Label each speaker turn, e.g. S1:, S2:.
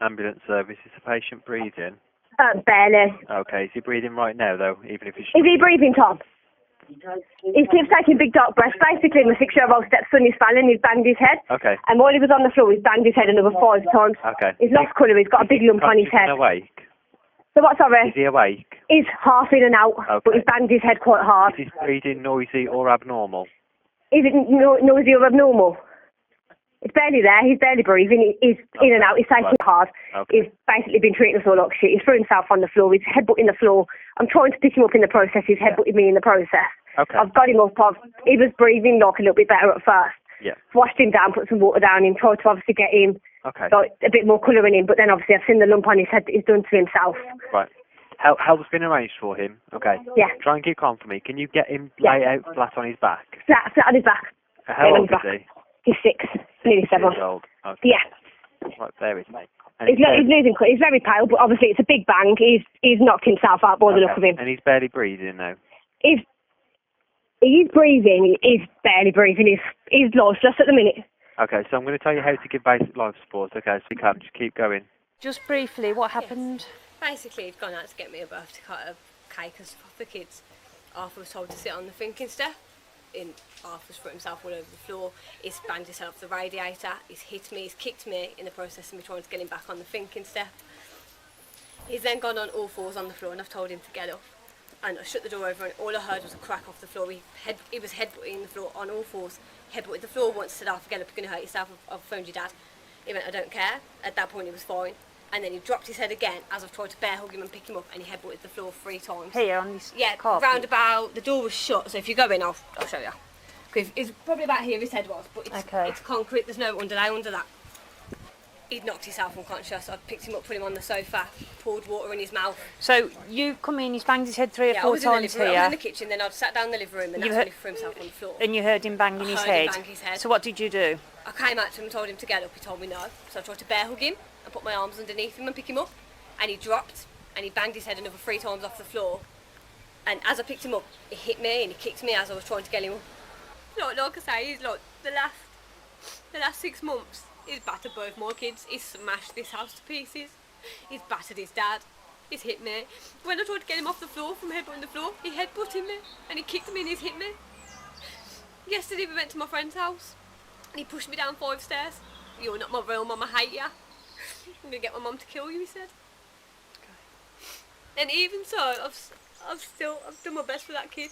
S1: Ambulance service. Is the patient breathing?
S2: Barely.
S1: Okay, is he breathing right now, though, even if he's...
S2: Is he breathing, Tom? He keeps taking big dark breaths. Basically, my 6-year-old stepson is fallen, he's banged his head.
S1: Okay.
S2: And while he was on the floor, he's banged his head another 5 times.
S1: Okay.
S2: He's lost colour, he's got a big lump on his head.
S1: Is he awake?
S2: So what, sorry?
S1: Is he awake?
S2: He's half in and out, but he's banged his head quite hard.
S1: Is his breathing noisy or abnormal?
S2: Is it noisy or abnormal? It's barely there, he's barely breathing, he's in and out, he's taking it hard. He's basically been treating us all like shit. He's threw himself on the floor, he's headbutting the floor. I'm trying to pick him up in the process, he's headbutting me in the process.
S1: Okay.
S2: I've got him up, he was breathing like a little bit better at first.
S1: Yeah.
S2: Washed him down, put some water down him, tried to obviously get him like, a bit more colour in him, but then obviously I've seen the lump on his head that he's done to himself.
S1: Right. Help's been arranged for him. Okay.
S2: Yeah.
S1: Try and keep calm for me. Can you get him lay out flat on his back?
S2: Flat on his back.
S1: How old is he?
S2: He's 6, nearly 7.
S1: 6 years old. Okay.
S2: Yeah.
S1: Right, there with me.
S2: He's losing colour. He's very pale, but obviously it's a big bang. He's knocked himself out by the look of him.
S1: And he's barely breathing now.
S2: He's breathing. He's barely breathing. He's lifeless at the minute.
S1: Okay, so I'm going to tell you how to give basic life support. Okay, so you can just keep going.
S3: Just briefly, what happened?
S4: Basically, he'd gone out to get me a birthday cake and stuff for the kids. Arthur was told to sit on the thinking step. Arthur's put himself all over the floor. He's banged himself off the radiator. He's hit me. He's kicked me in the process of me trying to get him back on the thinking step. He's then gone on all fours on the floor, and I've told him to get up. And I shut the door over, and all I heard was a crack off the floor. He was headbutting the floor on all fours. Headbutted the floor once, said, Arthur, get up, you're going to hurt yourself. I've phoned your dad. He went, I don't care. At that point, he was fine. And then he dropped his head again as I've tried to bear hug him and pick him up, and he headbutted the floor 3 times.
S3: Here on this
S4: carpet? Round about, the door was shut, so if you go in, I'll show you. Because it's probably about here his head was, but it's concrete, there's no underlay under that. He'd knocked himself unconscious. I picked him up, put him on the sofa, poured water in his mouth.
S3: So you come in, he's banged his head 3 or 4 times here.
S4: I was in the kitchen, then I'd sat down in the living room, and that's when he threw himself on the floor.
S3: And you heard him banging his head?
S4: Him bang his head.
S3: So what did you do?
S4: I came out to him and told him to get up. He told me no. So I tried to bear hug him and put my arms underneath him and pick him up. And he dropped, and he banged his head another 3 times off the floor. And as I picked him up, he hit me and he kicked me as I was trying to get him up. Like I say, he's like the last 6 months, he's battered both my kids. He's smashed this house to pieces. He's battered his dad. He's hit me. When I tried to get him off the floor from headbutting the floor, he headbutted me and he kicked me and he's hit me. Yesterday we went to my friend's house and he pushed me down 5 stairs. You're not my real mum, I hate ya. I'm gonna get my mum to kill you, he said. And even so, I've done my best for that kid.